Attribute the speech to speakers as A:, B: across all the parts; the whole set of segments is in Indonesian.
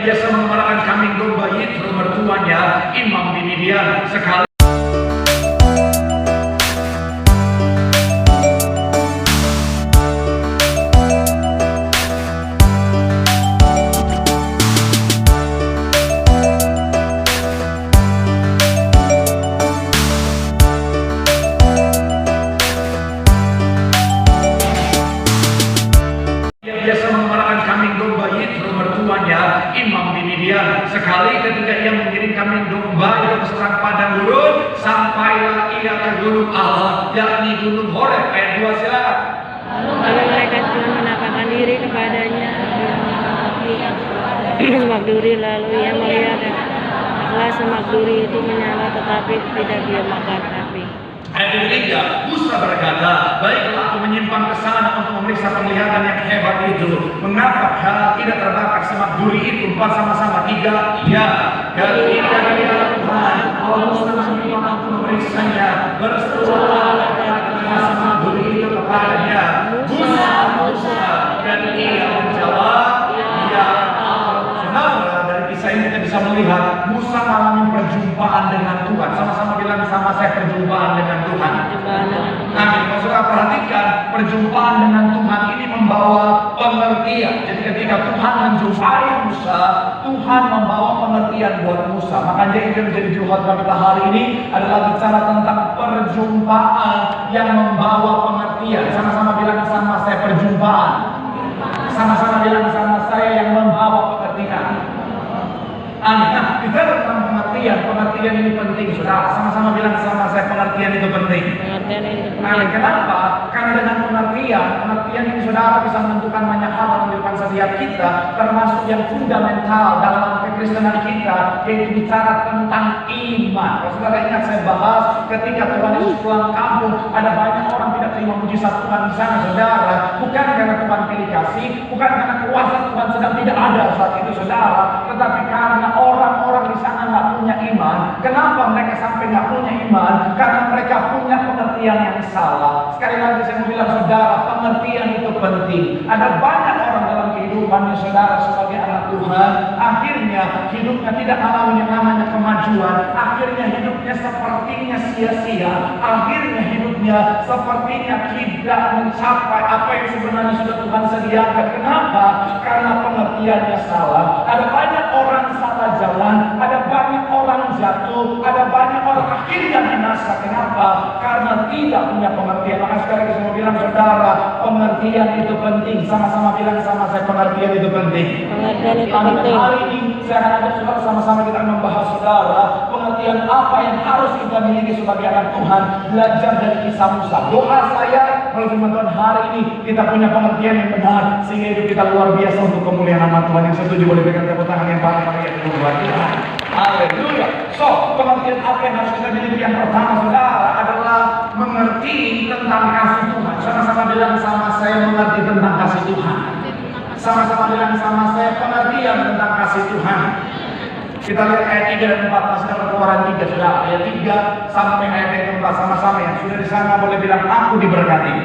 A: biasa mengeluarkan kambing domba itu mertuanya Imam bin Midian. Sekali Imam bin Midian. Sekali ketika ia mengiring kambing domba itu ke serang padang gurun, sampailah ia ke gunung Allah, yakni gunung Horeb. Ayat 2 silakan.
B: Lalu mereka cuma menampakkan diri kepadanya semak duri, lalu ia melihat adalah semak duri itu menyala tetapi tidak dia makan api.
A: Ayat 3, Musa berkata, baiklah aku menyimpang ke sana untuk memeriksa penglihatan yang hebat itu. Mengapa hal tidak terbakar semak duri itu? 4 sama-sama. 3, ya. Ketika dia Tuhan, Allah Musa menyimpang untuk memeriksanya. Berserulah semak duri itu kepadanya, Musa, dan ia menjawab, ya Allah. Saudara, dari kisah ini kita bisa melihat Musa mengalami perjumpaan dengan Tuhan. Sama-sama bilang sama saya, perjumpaan dengan Tuhan. Amin. Saudara perhatikan, perjumpaan dengan Tuhan ini membawa pengertian. Jadi ketika Tuhan menjumpai Musa, Tuhan membawa pengertian buat Musa. Makanya itu menjadi julukan kita hari ini adalah bicara tentang perjumpaan yang membawa pengertian. Sama-sama bilang sama saya, perjumpaan. Sama-sama bilang sama saya, yang membawa pengertian. Amin. Nah, bicara tentang pengertian ini penting, saudara. Sama-sama bilang sama saya, pengertian itu penting. Amin. Kenapa? Karena dengan pengertian ini, saudara, bisa menentukan banyak hal dalam kehidupan setiap kita, termasuk yang fundamental dalam kekristenan kita, yaitu bicara tentang iman. Kalau saudara ingat saya bahas ketika Tuhan Yesus pulang kampung, ada banyak orang tidak terima mujizat Tuhan di sana, saudara. Bukan karena Tuhan pilih kasih, bukan karena kuasa Tuhan sedang tidak ada saat itu, saudara, tetapi karena orang-orang di sana nggak punya iman. Kenapa mereka sampai nggak punya iman? Karena mereka punya pengertian yang salah. Sekali lagi saya mau bilang, saudara, pengertian itu penting. Ada banyak orang dalam kehidupannya, saudara, sebagai anak Tuhan, akhirnya hidupnya tidak mengalami yang namanya kemajuan. Akhirnya hidupnya sepertinya sia-sia. Akhirnya hidupnya sepertinya tidak mencapai apa yang sebenarnya sudah Tuhan sediakan. Kenapa? Karena pengertiannya salah. Ada banyak orang salah jalan, ada banyak orang jatuh, ada banyak orang akhirnya binasa. Kenapa? Karena tidak punya pengertian. Maka sekali lagi saya mau bilang, saudara, pengertian itu penting. Sama-sama bilang sama saya, pengertian itu penting.
B: Pengertian itu penting.
A: Hari ini saya akan ajak saudara sama-sama kita membahas, saudara, pengertian apa yang harus kita miliki sebagai anak Tuhan. Belajar dari kisah Musa. Doa saya melalui firman Tuhan hari ini, kita punya pengertian yang benar, sehingga hidup kita luar biasa untuk kemuliaan nama Tuhan. Yang setuju boleh berikan tepuk tangan yang paling meriah untuk Tuhan. Haleluya. So, pengertian apa yang harus kita miliki? Yang pertama, saudara, adalah mengerti tentang kasih Tuhan. Sama-sama bilang sama saya, mengerti tentang kasih Tuhan. Sama-sama bilang sama saya, pengertian tentang kasih Tuhan. Kita lihat ayat 3 dan 4 pasal Keluaran 3, saudara. Ayat 3 sampai ayat yang keempat, sama-sama yang sudah di sana boleh bilang, aku diberkati.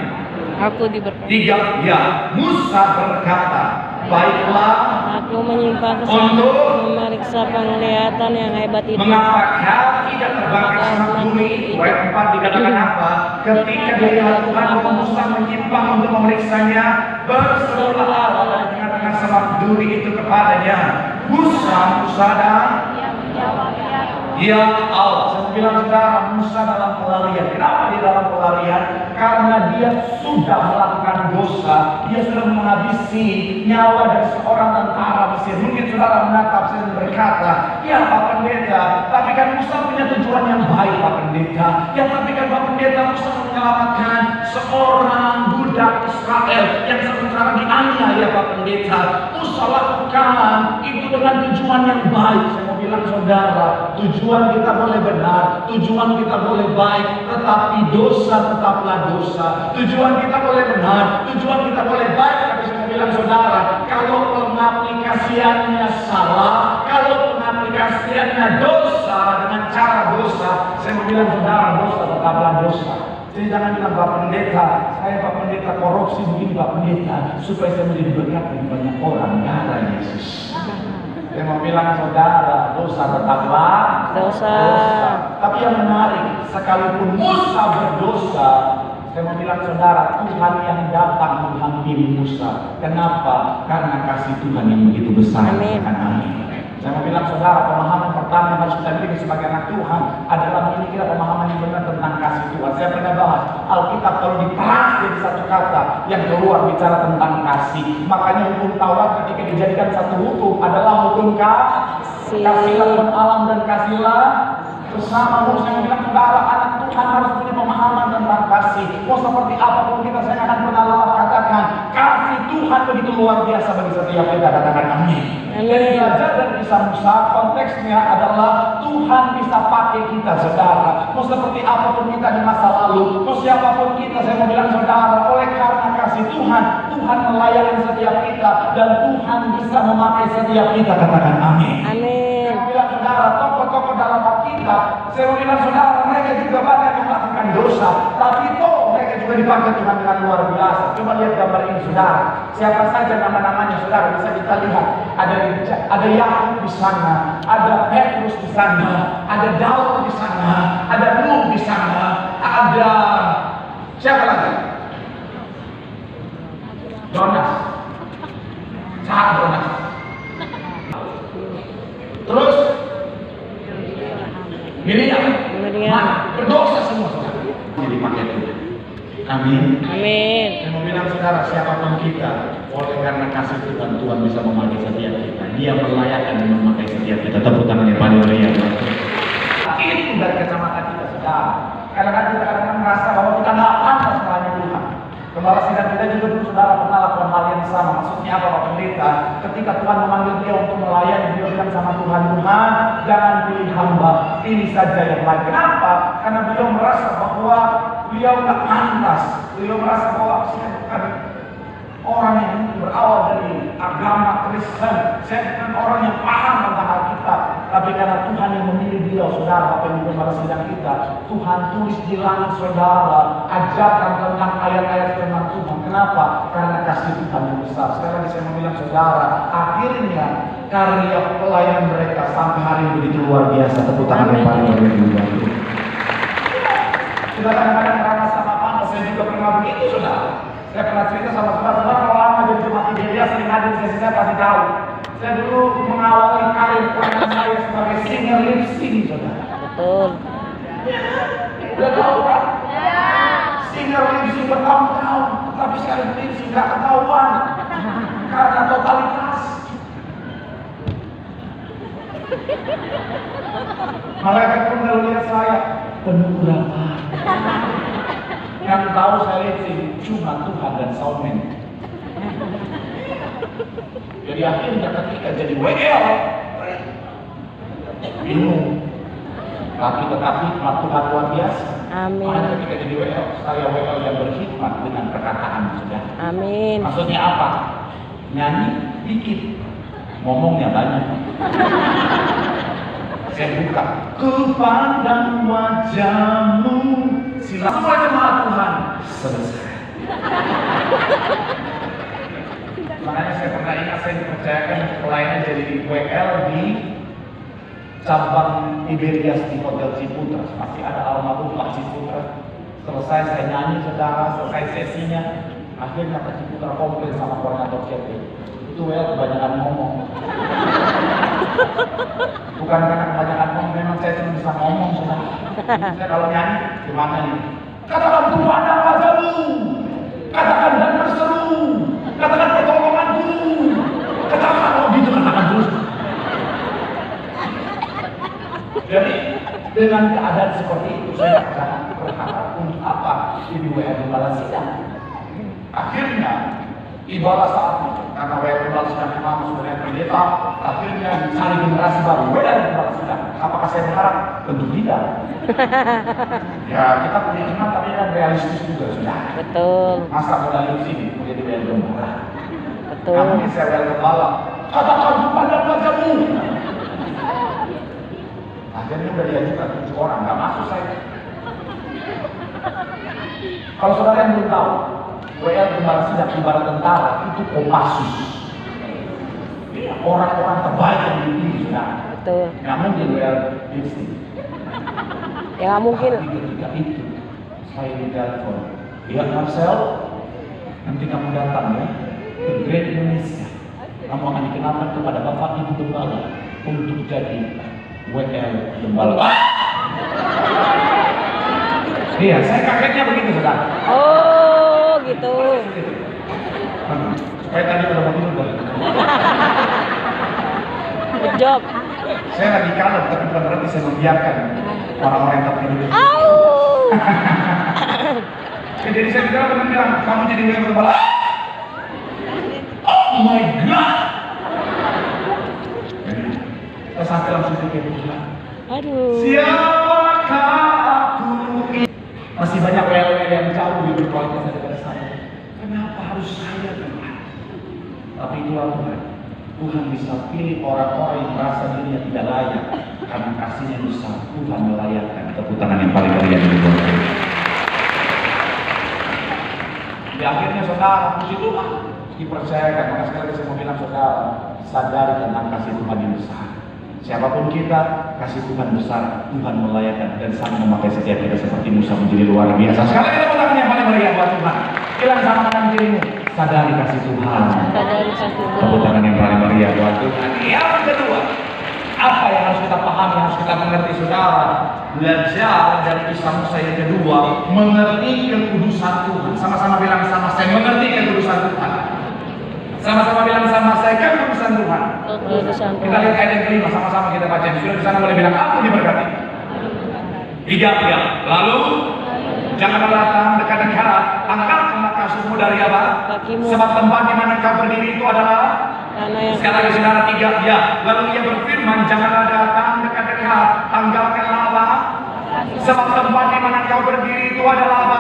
B: Aku diberkati.
A: 3, ya. Musa berkata, baiklah,
B: aku menyimpang ke sana untuk memeriksa penglihatan yang hebat itu.
A: Mengapa kau tidak terbakar semak duri? Ayat 4 dikatakan apa? Ketika dia Tuhan Musa menyimpang untuk memeriksanya, berserulah Allah dari tengah-tengah semak duri itu kepadanya, Musa dan ya Allah. Saya bilang, saudara, Musa dalam pelarian. Kenapa dia dalam pelarian? Karena dia sudah melakukan dosa. Dia sudah menghabisi nyawa dari seorang tentara Mesir. Mungkin saudara menatap saya dan berkata, ya Pak Pendeta, tapi kan Musa punya tujuan yang baik, Pak Pendeta. Ya tapi kan Pak Pendeta, Musa menyelamatkan seorang budak Israel yang sementara dianiaya, Pak Pendeta. Musa lakukan itu dengan tujuan yang baik. Saya mau bilang, saudara, tujuan kita boleh benar, tujuan kita boleh baik, tetapi dosa tetaplah dosa. Tujuan kita boleh benar, tujuan kita boleh baik, tapi saya mau bilang, saudara, kalau pengaplikasiannya salah, kalau pengaplikasiannya dosa dengan cara dosa, saya mau bilang, saudara, dosa tetaplah dosa. Jadi jangan bilang, Pak Pendeta, saya Pak Pendeta korupsi begini, Pak Pendeta, supaya saya menjadi berkat bagi banyak orang. Darah Yesus. Saya mau bilang saudara, dosa tetaplah
B: Dosa.
A: Tapi yang menarik, sekalipun Musa berdosa, saya mau bilang saudara, Tuhan yang datang menghampiri Musa. Kenapa? Karena kasih Tuhan yang begitu besar.
B: Amin.
A: Amin. Saya mau bilang saudara, pemahaman pertama yang harus kita miliki sebagai anak Tuhan adalah memiliki pemahaman yang benar tentang kasih Tuhan. Saya pernah bahas Alkitab kalau diperas jadi satu kata yang keluar bicara tentang kasih. Makanya hukum Taurat ketika dijadikan satu hukum adalah hukum kasih. Kasihlah Tuhan alam dan kasihlah bersama. Saya bilang saudara, anak Tuhan harus punya pemahaman tentang kasih. Mau seperti apapun kita, saya akan pernah lelah katakan kasih Tuhan begitu luar biasa bagi setiap kita. Katakan amin. Jadi belajar dari kisah Musa, konteksnya adalah Tuhan bisa pakai kita saudara. Mau seperti apapun kita di masa lalu, mau siapapun kita, saya mau bilang saudara, oleh karena kasih Tuhan, Tuhan melayani setiap kita dan Tuhan bisa memakai setiap kita. Katakan amin.
B: Amin.
A: Saya mau bilang saudara, tokoh-tokoh dalam Alkitab, saya mau bilang saudara, mereka juga banyak yang melakukan dosa, tapi mereka juga dipakai Tuhan dengan luar biasa. Coba lihat gambar ini saudara. Siapa saja nama-namanya saudara bisa kita lihat. Ada Yakub di sana, ada Petrus di sana, ada Daud di sana, ada Nuh di sana, ada siapa lagi? Jonas. Jonas. Terus Miriam. Berdosa semua saudara. Jadi pakai Tuhan. Amin.
B: Amin.
A: Saya mau bilang saudara, siapapun kita, oleh karena kasih Tuhan, Tuhan bisa memakai setiap kita. Dia melayakkan dan memakai setiap kita. Tepuk tangan yang paling meriah. Itu dari kacamata kita saudara. Kadang-kadang kita kadang-kadang merasa bahwa kita nggak pantas melayani Tuhan. Gembala sidang kita juga dulu saudara pernah lakukan hal yang sama. Maksudnya apa Pak Pendeta? Ketika Tuhan memanggil dia untuk melayani, dia bilang sama Tuhan, Tuhan jangan pilih hamba, pilih saja yang lain. Kenapa? Karena beliau merasa bahwa beliau nggak pantas. Beliau merasa bahwa saya bukan orang yang berawal dari agama Kristen. Saya bukan orang yang paham tentang Alkitab. Tapi karena Tuhan yang memilih beliau, saudara, Bapak Ibu Gembala sidang kita, Tuhan tulis di langit saudara ajarkan tentang ayat-ayat firman Tuhan. Kenapa? Karena kasih Tuhan yang besar. Sekali lagi saya mau bilang saudara, akhirnya karya pelayanan mereka sampai hari ini begitu luar biasa. Tepuk tangan yang paling meriah. Kita kadang-kadang merasa sama pantas. Saya juga pernah begitu saudara. Saya pernah cerita sama saudara, kalau lama jadi jemaat dia sering hadir sesi saya pasti tahu. Saya dulu mengawali karir pelayanan saya sebagai singer lip sync, saudara.
B: Betul.
A: Udah tahu kan? Singer lip sync bertahun-tahun, tapi sekali lip sync nggak ketahuan karena totalitas. Malaikat pun kalau lihat saya penuh berapa? Yang tahu saya lip sync cuma Tuhan dan soundman. Jadi akhirnya ketika jadi WL bingung. Tapi tetap hikmat Tuhan luar biasa.
B: Amin.
A: Makanya ketika jadi WL, saya WL yang berhikmat dengan perkataan sudah.
B: Amin.
A: Maksudnya apa? Nyanyi dikit, ngomongnya banyak. Saya buka kepandang wajahmu, silakan semua jemaat Tuhan selesai. Makanya saya pernah ingat saya dipercayakan pelayanan jadi WL di cabang Iberias di Hotel Ciputra. Masih ada almarhum Pak Ciputra. Selesai saya nyanyi saudara, selesai sesinya, akhirnya Pak Ciputra komplain sama koordinator CT. Itu WL kebanyakan ngomong. Bukan karena kebanyakan ngomong, memang saya cuma bisa ngomong saudara. Saya kalau nyanyi gimana nih? Katakan kepandang wajahmu, katakan dan berseru, katakan pertolonganku, katakan gitu, katakan terus. Jadi dengan keadaan seperti itu saya sangat berharap untuk apa di WL Gembala Sidang. Akhirnya ibarat saat itu karena WL Gembala Sidang memang sudah pendeta, akhirnya mencari generasi baru WL Gembala Sidang. Apakah saya berharap? Tentu tidak. Ya kita punya iman tapi yang realistis juga sudah.
B: Betul.
A: Masa modal di sini menjadi WL Gembala.
B: Betul.
A: Namun saya WL Gembala, katakan kepada wajahmu. Akhirnya udah diajukan 7 orang, nggak masuk saya. Kalau saudara yang belum tahu, WL Gembala Sidang ibarat tentara itu Kopassus. Iya, orang-orang terbaik yang dipilih sudah.
B: Betul.
A: Nggak mungkin WL Disney.
B: Ya nggak mungkin.
A: Tapi ketika itu saya ditelepon, ya Marcel, nanti kamu datang ya ke Great Indonesia. Kamu akan dikenalkan kepada Bapak Ibu Gembala untuk jadi WL Gembala. Iya, saya kagetnya begitu sudah.
B: Oh, gitu.
A: Supaya tadi pada mau tidur.
B: Good job.
A: Saya lagi kalem, tapi bukan berarti saya membiarkan orang-orang yang tertidur itu. Jadi saya bilang, kamu jadi WL Gembala. Oh my God. Saya sampai langsung pikir,
B: Aduh.
A: siapakah aku ini? Masih banyak WL yang jauh lebih berkualitas daripada saya. Kenapa harus saya Tuhan? Tapi itulah Tuhan. Tuhan bisa pilih orang-orang yang merasa dirinya tidak layak. Karena kasihnya besar, Tuhan melayakkan. Tepuk tangan yang paling meriah di dunia. Di akhirnya saudara, puji Tuhan dipercayakan. Maka sekali lagi saya mau bilang saudara, sadari tentang kasih Tuhan yang besar. Siapapun kita, kasih Tuhan besar, Tuhan melayakkan dan sangat memakai setiap kita seperti Musa menjadi luar biasa. Sekali lagi tepuk tangan yang paling meriah buat Tuhan. Bilang sama kanan kirimu, sadari kasih Tuhan.
B: Sadari kasih Tuhan.
A: Tepuk tangan yang paling meriah buat Tuhan. Yang kedua, apa yang harus kita pahami, harus kita mengerti saudara? Belajar dari kisah Musa yang kedua, mengerti kekudusan Tuhan. Sama-sama bilang sama saya, mengerti kekudusan Tuhan. Sama-sama bilang sama saya, kekudusan Tuhan.
B: Kekudusan
A: Kita
B: Tuhan.
A: lihat ayat yang kelima, sama-sama kita baca. Sudah di sana boleh bilang, aku diberkati. 3 ya. Lalu janganlah datang dekat-dekat, angkatlah kasutmu dari apa?
B: Kakimu.
A: Sebab tempat di mana kau berdiri itu adalah
B: Karena yang
A: sekali lagi saudara 3 ya. Lalu ia berfirman, janganlah datang dekat-dekat, tanggalkanlah apa? Sebab tempat di mana kau berdiri itu adalah apa?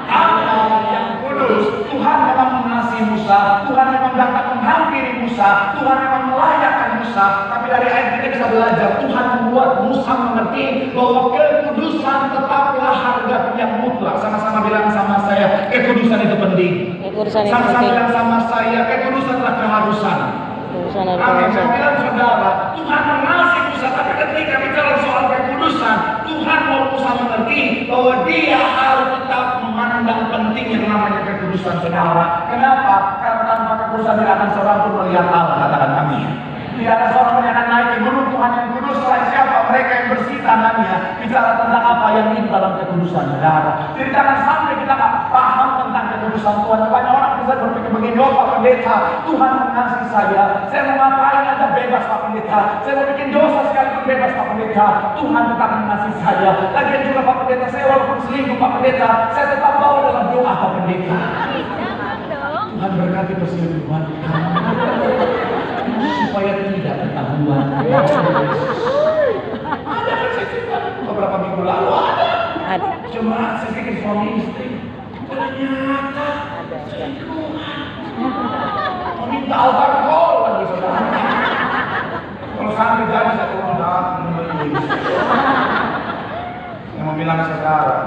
A: Allah yang kudus. Tuhan memang mengasihi Musa, Tuhan memang datang menghampiri Musa, Tuhan memang melayakkan Musa. Tapi dari ayat kita bisa belajar, Tuhan membuat Musa mengerti bahwa kekudusan tetaplah harga yang mutlak. Sama-sama bilang sama saya, kekudusan itu penting.
B: kekudusan itu
A: Sama-sama
B: penting.
A: bilang sama saya, kekudusan adalah keharusan.
B: Kekudusan adalah
A: Amin.
B: keharusan.
A: Saya bilang saudara, Tuhan mengasihi Musa, tapi ketika bicara soal kekudusan, Tuhan mau Musa mengerti bahwa dia harus tetap memandang penting yang namanya kekudusan saudara. Kenapa? Karena tanpa kekudusan tidak akan seorang pun melihat Allah. Katakan amin. Tidak ada seorang pun yang akan naik ke gunung Tuhan yang kudus selain siapa? Mereka yang bersih tangannya. Bicara tentang apa yang ini dalam kekudusan saudara. Jadi jangan sampai kita tak paham tentang kekudusan Tuhan. Banyak orang bisa berpikir begini, oh Pak Pendeta, Tuhan mengasihi saya mau ngapain aja bebas Pak Pendeta. Saya mau bikin dosa sekalipun bebas Pak Pendeta. Tuhan tetap mengasihi saya. Lagian juga Pak Pendeta, saya walaupun selingkuh Pak Pendeta, saya tetap bawa dalam doa Pak Pendeta. Tuhan berkati perselingkuhan supaya tidak ketahuan. Ada beberapa minggu lalu ada. Cuma saya pikir suami istri, ternyata selingkuhan. Minta alkohol lagi saudara. Kalau sampai jadi saya turun yang mau bilang saudara,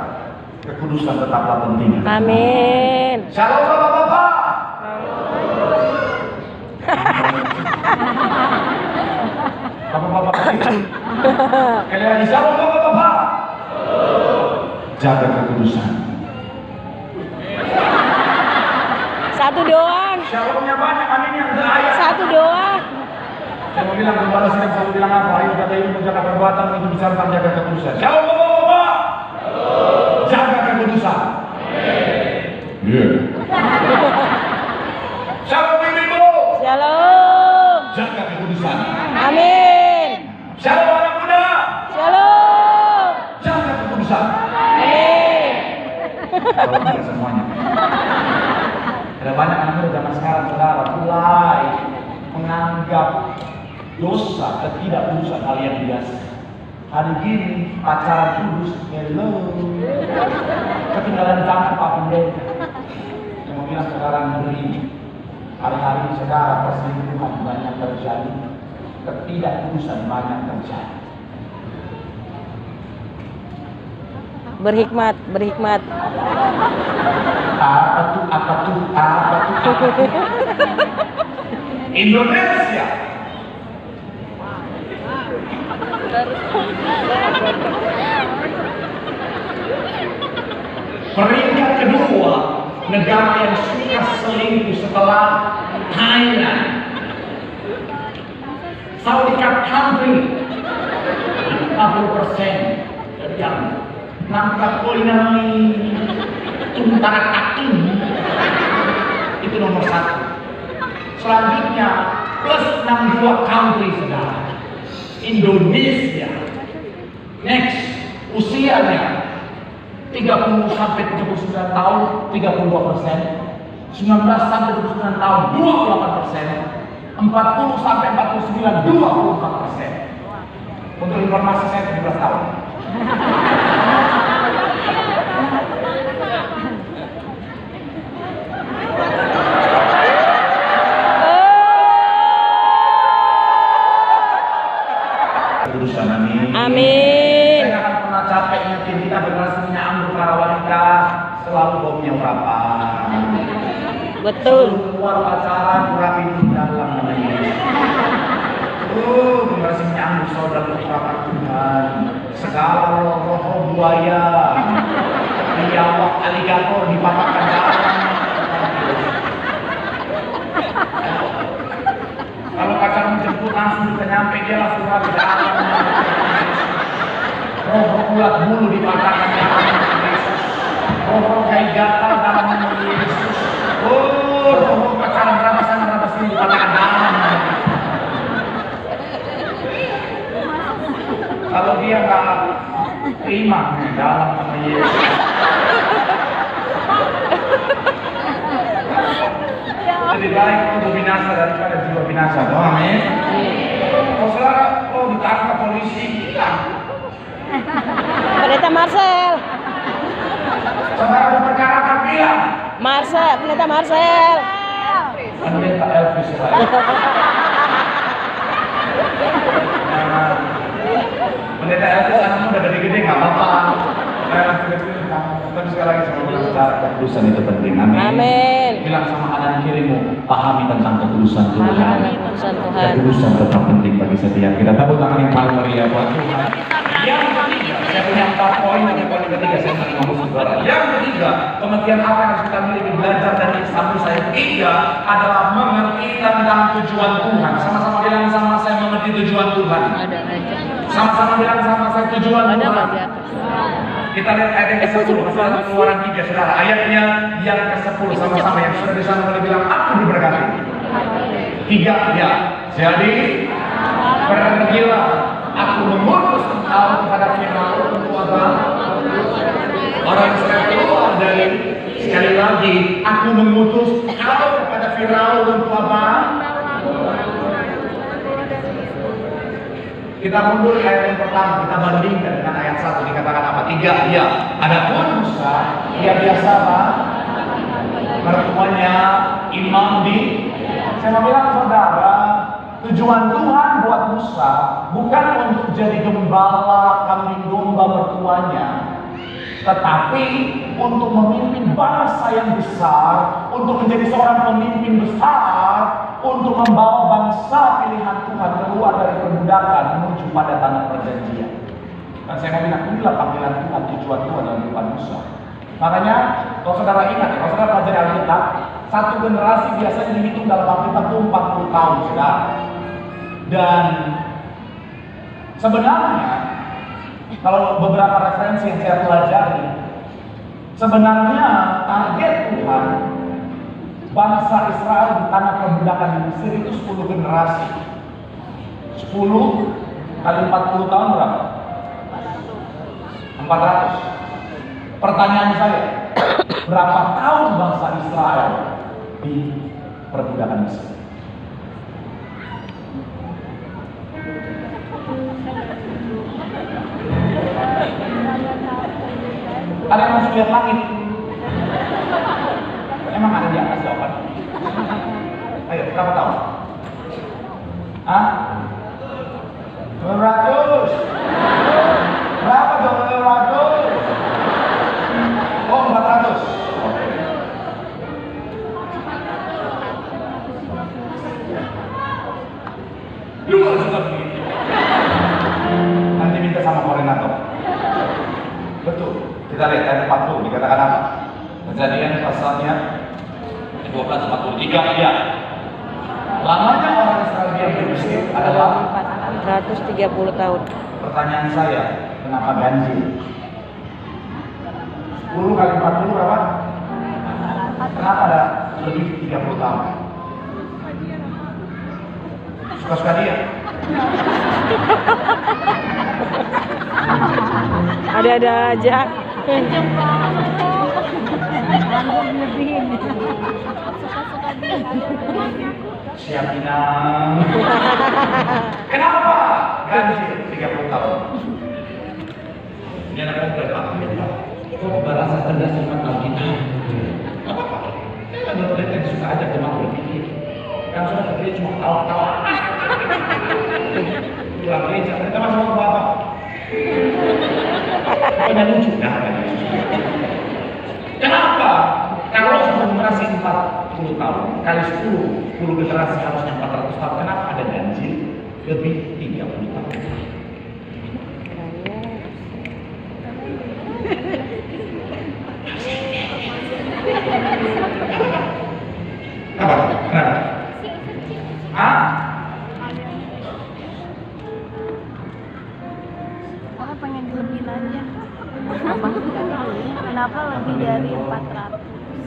A: kekudusan tetaplah penting.
B: Amin.
A: Shalom bapak-bapak. Bapak-bapak kecil. Kalian lagi shalom bapak-bapak. Jaga kekudusan.
B: Satu doang.
A: Shalomnya banyak, amin yang ayat.
B: Satu doang.
A: Saya mau bilang kepada saya selalu bilang apa? Ayo kata ibu menjaga perbuatan itu bisa tentang jaga kekudusan. Shalom bapak-bapak. Jaga kekudusan. Iya. Shalom ibu.
B: Shalom.
A: Jaga kekudusan.
B: Amin.
A: Shalom anak muda.
B: Shalom.
A: Jaga kekudusan.
B: Amin.
A: Kalau tidak semuanya. Ada banyak anak muda zaman sekarang saudara mulai menganggap dosa ketidakkudusan hal yang biasa. Hari gini pacaran kudus, hello. Ketinggalan zaman Pak Pendeta. Saya mau bilang sekarang beri hari-hari saudara perselingkuhan banyak terjadi, ketidakkudusan banyak terjadi.
B: Berhikmat, berhikmat.
A: Apa tuh? Indonesia Peringkat kedua, negara yang suka selingkuh setelah Thailand. Saudi country 50% yang nangkap kulinari tuntara tatung itu nomor 1. Selanjutnya plus 62 country saudara. Indonesia. Next, usianya 30 sampai 79 tahun 32%, 19 sampai 29 tahun 28%, 40 sampai 49 24%. Untuk informasi saya 17 tahun. Urusan amin.
B: Amin.
A: Saya akan pernah capek nyakin kita generasinya ambil para wanita selalu bomnya berapa.
B: Betul.
A: Keluar pacaran rapi di dalam namanya. Generasinya ambil saudara berapa Tuhan. Segala roh buaya, biawak aligator dipatahkan dalam. Kalau pacar menjemput langsung kita nyampe dia langsung rapi dalam. Roh ulat bulu dipatahkan dalam Yesus. Roh kayak gatal dalam Yesus. Roh pacaran berapa sana berapa sini dipatahkan dalam. Kalau dia nggak terima dalam nama Yesus. Lebih baik untuk binasa daripada jiwa binasa. Amin. Kalau saudara, ditangkap polisi hilang.
B: Pendeta Marcel.
A: Saudara diperkarakan bilang.
B: Pendeta Marcel.
A: Pendeta Elvis. Pendeta Elvis anakmu udah gede-gede nggak apa-apa. Tapi sekali lagi sama bilang saudara, ketulusan itu penting. Amin.
B: Amin.
A: Bilang sama kanan kirimu, pahami tentang ketulusan Tuhan.
B: Pahami ketulusan Tuhan.
A: Ketulusan tetap penting bagi setiap kita. Tepuk tangan yang paling meriah buat Tuhan. Yang ketiga, saya punya 4 poin. Yang poin ketiga saya akan ngomong saudara. Yang ketiga, pengertian apa yang harus kita miliki belajar dari Injil saya. Ketiga adalah mengerti tentang tujuan Tuhan. Sama-sama bilang sama saya mengerti tujuan Tuhan.
B: Ada aja.
A: Sama-sama bilang sama saya tujuan
B: Ada
A: Tuhan.
B: di atas.
A: Kita lihat ayat yang ke-10, Keluaran 3, saudara. Ayatnya yang ke-10 sama-sama yang sudah di sana boleh bilang aku diberkati. 3 ya. Jadi pergilah, aku mengutus engkau kepada Firaun untuk apa? Orang yang sudah keluar dari, sekali lagi, aku mengutus engkau kepada Firaun untuk apa? Kita mundur ayat yang pertama, kita bandingkan dengan ayat 1, dikatakan apa? 3, ya. Adapun Musa, dia biasa apa? Mertuanya imam di. Saya mau bilang saudara, tujuan Tuhan buat Musa bukan untuk jadi gembala kambing domba mertuanya, tetapi untuk memimpin bangsa yang besar, untuk menjadi seorang pemimpin besar, untuk membawa bangsa pilihan Tuhan keluar dari perbudakan menuju pada tanah perjanjian. Dan saya mau bilang, inilah panggilan Tuhan, tujuan Tuhan dalam kehidupan Musa. Makanya, kalau saudara ingat, kalau saudara pelajari Alkitab, satu generasi biasanya dihitung dalam Alkitab itu 40 tahun, saudara. Dan sebenarnya, kalau beberapa referensi yang saya pelajari, sebenarnya target Tuhan bangsa Israel di tanah perbudakan di Mesir itu 10 generasi. 10 kali 40 tahun berapa? 400. Pertanyaan saya, berapa tahun bangsa Israel di perbudakan Mesir? Ada yang harus lihat langit? Emang ada di atas jawaban? Ayo, berapa tahun? Hah? 200? Berapa dong 200? Oh, 400. Luar juga begitu. Kita lihat ayat 40 dikatakan apa? Kejadian pasalnya 12:43 ya. Lamanya orang Israel diam di Mesir adalah
B: 430 tahun.
A: pertanyaan saya, kenapa ganjil? 10 kali 40 berapa? Kenapa ada lebih 30 tahun? Suka-suka dia.
B: Ada-ada aja.
A: Siap Inang. Kenapa ganjil 30 tahun? Ini anak komplek Pak. Kok berasa cerdas sama Alkitab? Apa-apa. Kan mereka suka aja teman berpikir. Kan sudah kerja cuma tawa-tawa. Pulang gereja, kita masih mau apa? Banyak lucu, nah, kenapa? Kalau generasi 40 tahun kali 10 generasi harusnya 400 tahun. Kenapa ada ganjil lebih 30 tahun? Apa? Kenapa? Ah?
C: Aku pengen dilebihin aja. Kenapa lebih dari 400?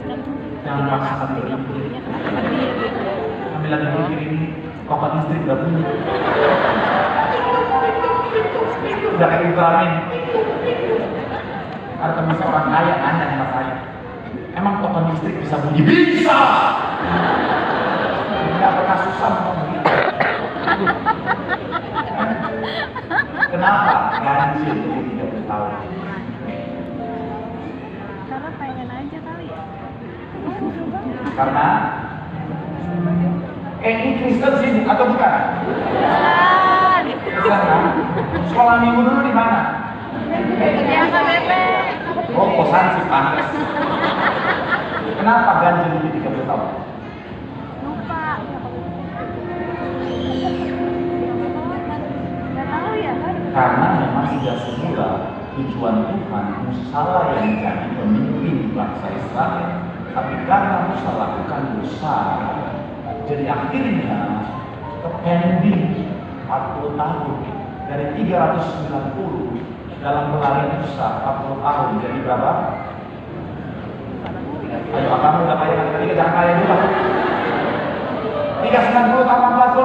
C: Kan 30-nya kenapa lebih gitu?
A: Kami lagi mikir ini papan listrik gak punya. Udah kayak Ibramin. Ada teman saya orang kaya nanya sama saya, emang papan listrik bisa bunyi? Bisa! Nggak pernah susah ngomong. Kenapa ganjil lebih 30 tahun?
C: Karena pengen aja kali ya.
A: Karena ini Kristen sibuk atau bukan? Kristen kan? Sekolah minggu dulu di mana?
C: Ya KBP.
A: Oh, kosan sih pantas. Kenapa ganjil lebih 30 tahun?
C: Lupa. Gak tahu ya kan?
A: Karena memang sejak semula tujuan Tuhan Musa yang menjadi pemimpin bangsa Israel. Tapi karena Musa lakukan dosa, jadi akhirnya pending 40 tahun dari 390 dalam pelarian Musa 40 tahun jadi berapa? Ayo kamu udah kaya kali ketiga jangan kaya dulu. 390 tambah 40.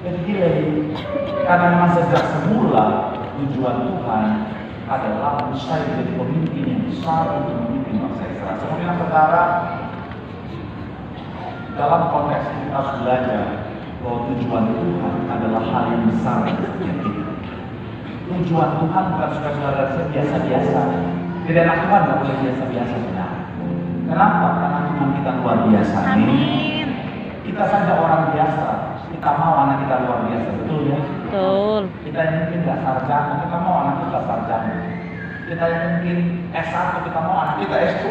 A: Jadi gila. Karena memang sejak semula tujuan Tuhan adalah Musa jadi pemimpin yang besar untuk memimpin bangsa Israel. Saya bilang saudara, dalam konteks kita harus belajar bahwa tujuan Tuhan adalah hal yang besar untuk setiap kita. Tujuan Tuhan bukan saudara biasa-biasa. Tidak enak Tuhan nggak boleh biasa-biasa benar. Kenapa? Karena Tuhan kita luar biasa.
C: Amin.
A: Kita saja orang biasa. Kita mau anak kita luar biasa, betul ya?
B: Betul.
A: Kita yang mungkin nggak sarjana, kita mau anak kita sarjana. Kita yang mungkin S1, kita mau anak kita S2.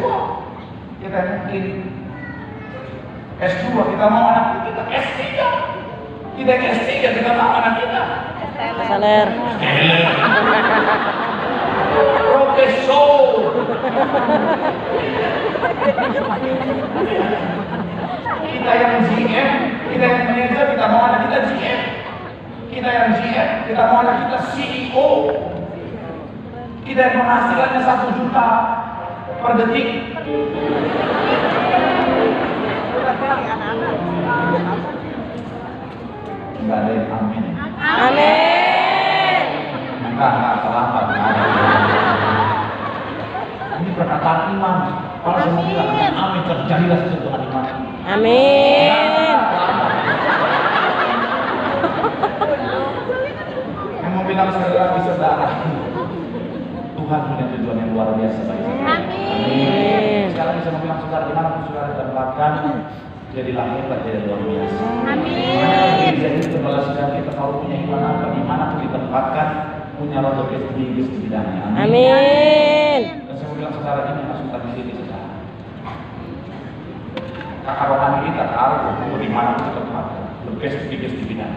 A: Kita yang mungkin S2, kita mau anak kita S3. Kita yang S3, kita mau anak kita
B: Saler.
A: Profesor. Kita yang GM, kita yang manajer, kita mau anak kita GM. Kita yang GM, kita mau anak kita CEO. Kita yang penghasilannya 1 juta per detik. Enggak ada yang amin.
B: Amin.
A: Enggak salah Pak. Ini perkataan iman. Kalau saya mau bilang amin, terjadilah sesuatu iman.
B: Amin.
A: Yang mau bilang sekali lagi saudara, Tuhan punya tujuan yang luar biasa bagi kita.
C: Amin.
A: Sekali lagi saya mau bilang saudara, dimanapun saudara ditempatkan, jadilah hebat, jadi luar biasa.
C: Amin.
A: Jadi kepala saudara kita kalau punya iman apa, dimanapun ditempatkan, punya roda tinggi di bidangnya.
B: Amin.
A: Dan saya mau bilang saudara ini harus kita di sini saudara. Kakak rohani kita taruh di mana kita tempatkan, berkes di bidang.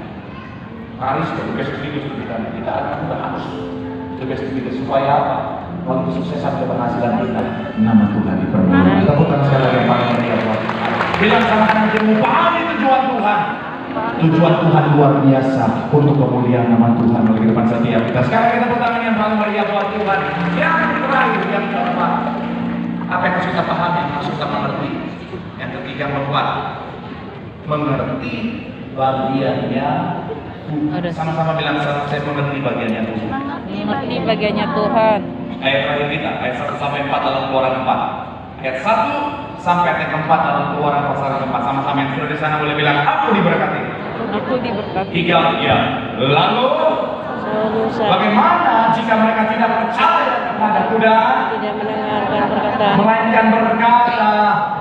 A: Harus tugas kita akan kita harus tugas kita supaya apa? Kalau kesuksesan keberhasilan kita, nama Tuhan dipermuliakan. Kita bukan sekali lagi yang paling meriah buat Tuhan. Bilang sama kamu, pahami tujuan Tuhan. Tujuan Tuhan luar biasa untuk kemuliaan nama Tuhan bagi kehidupan setiap kita. Sekarang kita pertanyaan yang paling meriah buat Tuhan. Yang terakhir, yang keempat, apa yang harus kita pahami, yang harus kita mengerti. Yang ketiga, membuat mengerti bagiannya Tuhan. Sama-sama bilang, saya mengerti bagiannya Tuhan.
B: Mengerti bagiannya Tuhan.
A: Ayat terakhir kita, ayat 1 sampai 4 dalam Keluaran 4. Ayat 1 sampai ayat 4 dalam Keluaran pasal 4. Sama-sama yang sudah di sana boleh bilang, aku diberkati.
B: Aku diberkati.
A: 3, ya. Lalu bagaimana jika mereka tidak percaya kepada kuda,
B: tidak mendengarkan perkataan,
A: melainkan berkata,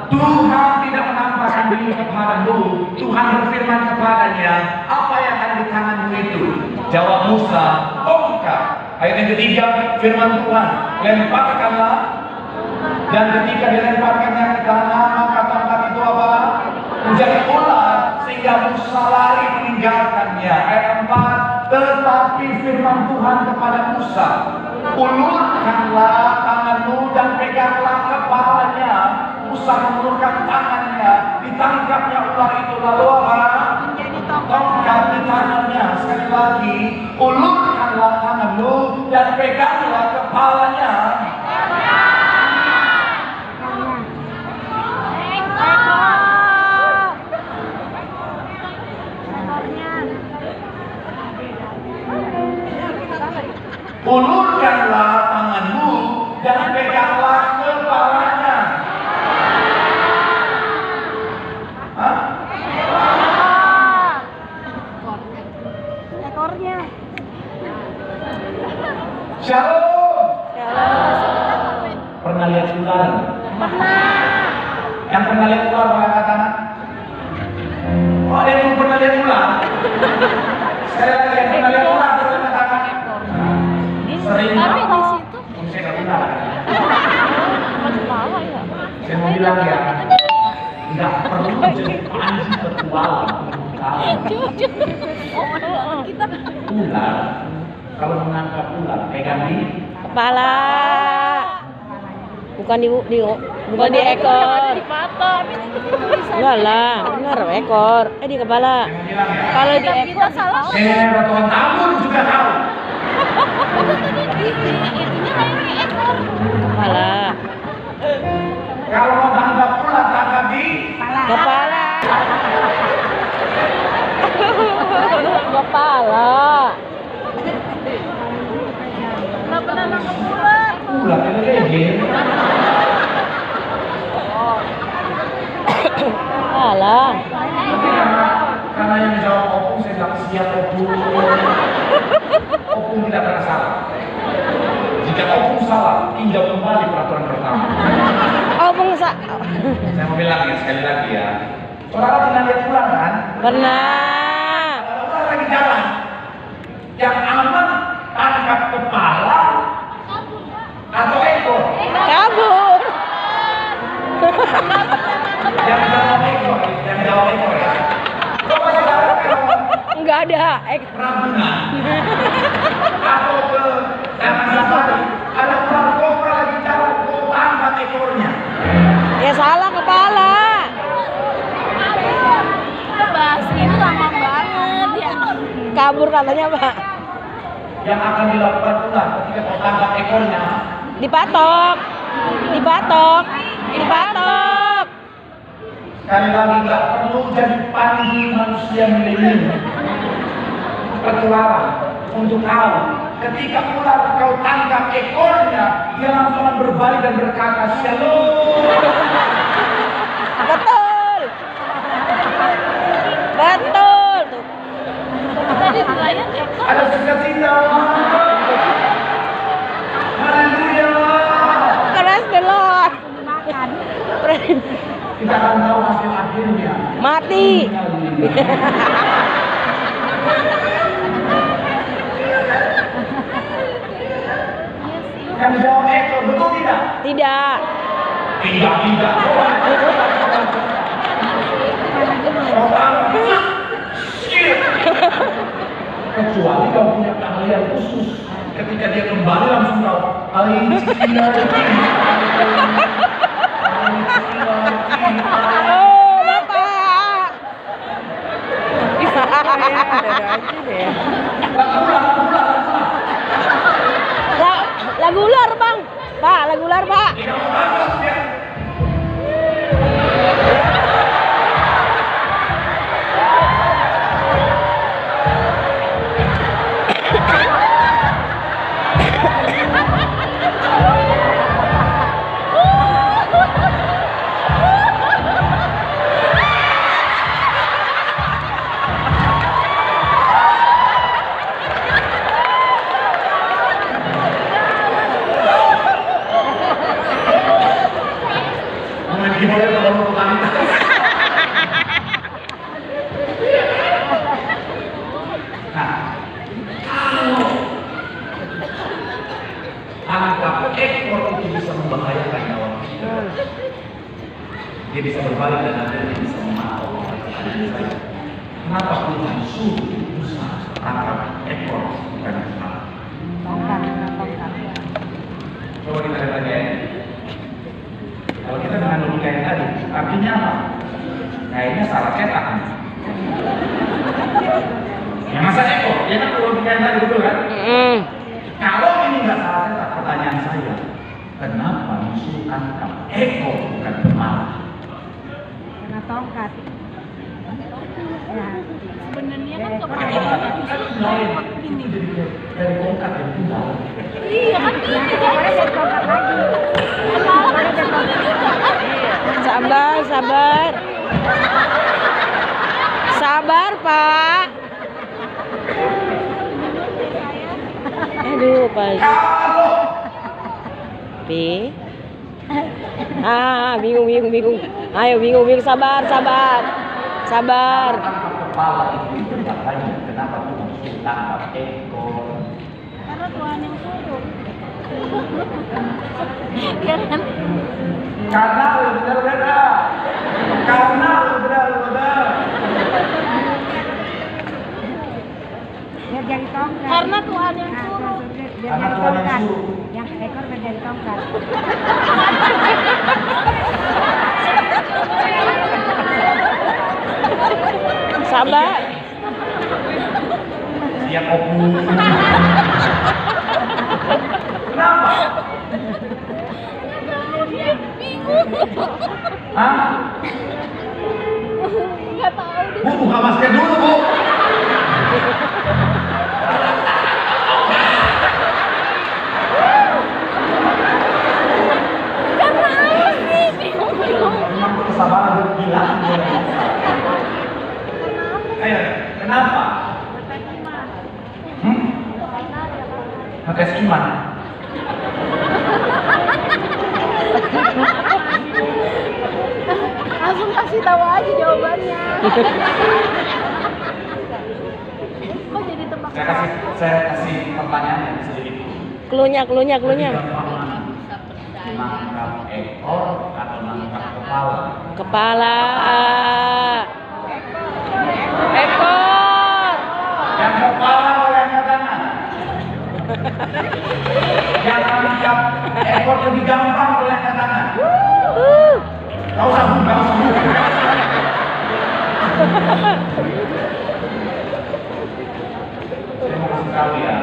A: Tuhan tidak menampakkan diri kepadamu. Tuhan berfirman kepadanya, apa yang ada di tanganmu itu? Jawab Musa, tongkat. Ayat yang ketiga, firman Tuhan, lemparkanlah. Dan ketika dilemparkannya ke tanah, maka tongkat itu apa? Menjadi ular, sehingga Musa lari meninggalkannya. Ayat 4, tetapi firman Tuhan kepada Musa, ulurkanlah tanganmu dan peganglah kepalanya. Musa mengulurkan tangannya, ditangkapnya ular itu, lalu apa? Tongkat di tangannya. Sekali lagi, ulurkanlah tanganmu dan peganglah kepalanya. Ulurkanlah tanganmu dan peganglah kepalanya. Hah?
C: Ekornya.
A: Shalom.
B: Shalom.
A: Pernah lihat ular?
C: Pernah.
A: Yang pernah lihat ular angkat tangan? Oh, ada yang belum pernah lihat ular? Sekali lagi, yang pernah lihat ular angkat tangan? Sering
C: Tapi
A: apa?
C: di situ
A: Saya nggak pernah.
C: kepala ya.
A: Saya mau bilang ya, nggak perlu jadi panji bertualang.
C: Kita
A: Ular, kalau menangkap ular, pegang di
B: Kepala. Bukan bukan di ekor.
C: di papan.
B: Enggak lah, benar ekor. Di kepala.
A: Saya mau bilang ya,
B: Kalau di
C: Kita
B: ekor
C: salah.
A: saya ratusan tahun juga tahu.
C: Itu tadi di itunya lainnya ekor.
B: kepala.
A: Kalau mau tangkap ular, tangkap di
B: Kepala. Kepala.
C: Nggak pernah nangkep ular.
A: ular itu leher.
B: Kepala.
A: Tapi karena yang jawab opung, saya nggak siap opung. Opung tidak pernah salah. Jika opung salah, tinjau kembali peraturan pertama.
B: Oh, bangsa.
A: Saya mau bilang ya sekali lagi ya. Saudara pernah lihat ular kan?
B: Pernah.
A: Kalau ular lagi jalan, yang aman tangkap kepala atau ekor.
B: Kabur.
A: Yang jawab ekor, yang jawab ekor ya. Coba saudara kalau
B: Enggak ada.
A: Ragunan atau ke Taman Safari, ada ular kobra lagi jalan, kau tangkap ekornya.
B: Ya salah kepala.
C: Bahas ini lama banget ya.
B: Kabur katanya, Pak.
A: Yang akan dilakukan ular ketika kau tangkap ekornya,
B: Dipatok. Dipatok. Dipatok.
A: sekali lagi nggak perlu jadi panji manusia milenial. Ketularan untuk kau. Ketika ular kau tangkap ekornya, dia langsung berbalik dan berkata, Shalom.
B: Betul. Betul. Tuh.
C: Tadi nelayan ekor.
A: Ada sukacita. Haleluya.
B: Keras belot.
C: Makan.
A: Kita akan tahu hasil akhirnya.
B: Mati.
A: Yang jawab ekor, betul tidak?
B: Tidak.
A: Tidak. Kau tangkap. Kecuali kau punya keahlian khusus. Ketika dia kembali langsung kau
B: Oh, Bapak. Ada aja deh. Lagu ular, Bang. Pak, lagu ular, Pak.
A: Angkat ekor itu bisa membahayakan nyawa kita. Dia bisa berbalik dan nanti dia bisa memantau. Kenapa Tuhan suruh Musa tangkap ekor bukan kepala? Coba kita lihat lagi ya. Kalau kita dengan logika yang tadi, artinya apa? Kayaknya salah cetak. Ya masa ekor? Ya kan logika yang tadi betul kan? Kalau ini nggak salah cetak, pertanyaan saya, kenapa Musa tangkap ekor bukan kepala?
C: Karena tongkat. Ya.
D: Sebenarnya kan
A: Pakai
D: kepala
A: tongkat ini dari tongkat yang tinggal.
D: iya kan ini
C: Kepala jadi tongkat lagi.
D: kepala kan sebenarnya juga kan.
B: Sabar, sabar. Sabar, Pak. Aduh, Pak.
A: Kalau
B: Pi. Bingung. Ayo, bingung. Sabar. Sabar.
A: tangkap kepala itu bertanya, kenapa Tuhan suruh tangkap ekor?
D: Karena Tuhan yang suruh. Ya kan?
A: Karena benar-benar.
C: Biar jadi tongkat.
D: Karena Tuhan yang
C: Nah,
D: suruh.
C: biar
A: Karena
C: jadi
A: Tuhan yang
C: tongkat.
A: suruh.
C: Yang ekor biar jadi tongkat.
B: Sabar.
A: Siap opung. Kenapa?
D: Bingung.
A: Hah?
D: Nggak tahu deh.
A: Bu, buka masker dulu, Bu.
D: Karena apa sih? Bingung.
A: Memang kesabaran lu gila. Ayo, kenapa? Ngetes iman.
D: Langsung kasih tahu aja jawabannya. Kok jadi tebak?
A: Saya kasih pertanyaan yang sedikit.
B: Klunya.
A: Nangkap ekor atau nangkap kepala?
B: Kepala. Ekor.
A: Yang kepala oleh angkat tangan. Yang nangkap ekor lebih gampang oleh angkat tangan. Kau sambung. Terima kasih sekali ya.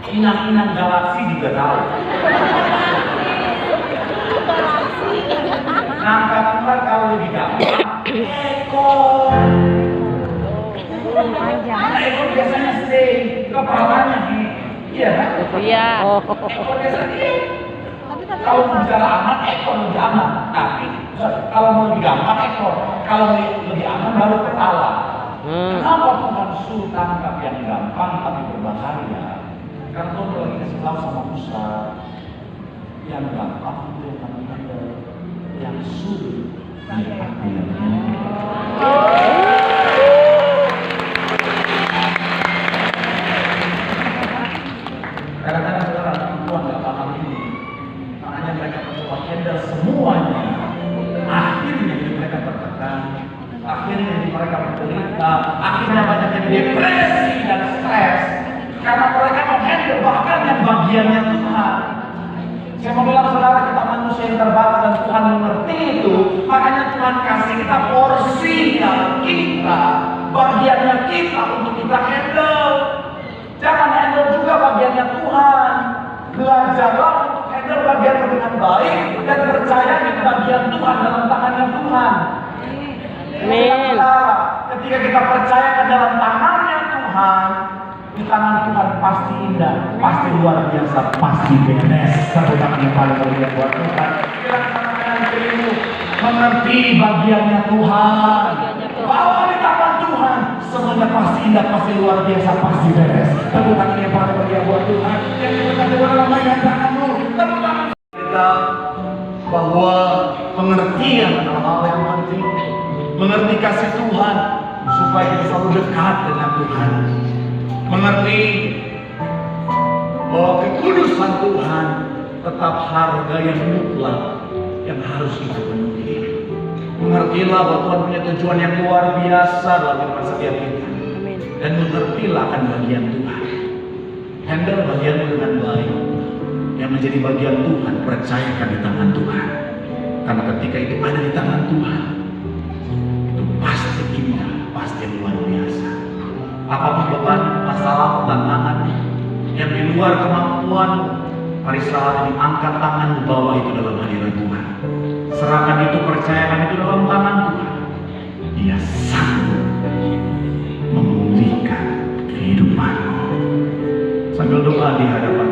A: Inang-inang galaksi juga tahu. Nangkap ular kalau lebih gampang. Ekor.
C: Panjang.
A: Karena ekor biasanya stay, kepalanya di, iya kan?
B: Iya.
A: Ekor biasanya.
D: Tapi kan
A: Kalau bicara aman, ekor lebih aman. Tapi kalau mau lebih gampang ekor, kalau lebih aman baru kepala. Kenapa Tuhan suruh tangkap yang gampang tapi berbahaya? Karena Tuhan lagi kasih tahu sama Musa, yang gampang itu yang namanya yang sulit diambil. Kadang-kadang orang perempuan nggak paham ini, makanya mereka mencoba handle semuanya. Akhirnya mereka tertekan, akhirnya mereka menderita, akhirnya banyak yang depresi dan stres karena mereka menghandle bahkan yang bagiannya Tuhan. Saya mau bilang saudara, kita manusia yang terbatas dan Tuhan mengerti itu, makanya Tuhan kasih kita porsinya kita, bagiannya kita untuk kita handle. Jangan handle juga bagiannya Tuhan. Belajarlah untuk handle bagianmu dengan baik dan percaya di bagian Tuhan dalam tangannya Tuhan.
B: Amin.
A: Ketika kita percaya ke dalam tangannya Tuhan, di tangan Tuhan pasti indah, pasti luar biasa, pasti beres. Tepuk tangan yang paling mulia buat Tuhan. Mengerti bagiannya Tuhan, bahwa di tangan Tuhan semuanya pasti indah, pasti luar biasa, pasti beres. Tepuk tangan yang paling mulia buat Tuhan. Yang kita dalam tanganmu, tepuk tangan kita bahwa pengertian adalah hal yang penting. Mengerti kasih Tuhan supaya kita selalu dekat dengan Tuhan. Mengerti bahwa kekudusan Tuhan tetap harga yang mutlak yang harus kita penuhi. Mengertilah bahwa Tuhan punya tujuan yang luar biasa dalam kehidupan setiap kita. Dan mengertilah akan bagian Tuhan. Handle bagianmu dengan baik. Yang menjadi bagian Tuhan, percayakan di tangan Tuhan. Karena ketika itu ada di tangan Tuhan, itu pasti indah, pasti luar biasa. Apapun beban, masalah, tantangan yang di luar kemampuanmu, mari selalu angkat tanganmu, bawa itu dalam hadirat Tuhan. Serahkan itu, percayakan itu dalam tangan Tuhan. Dia sanggup memulihkan kehidupanmu. Sambil doa di hadapan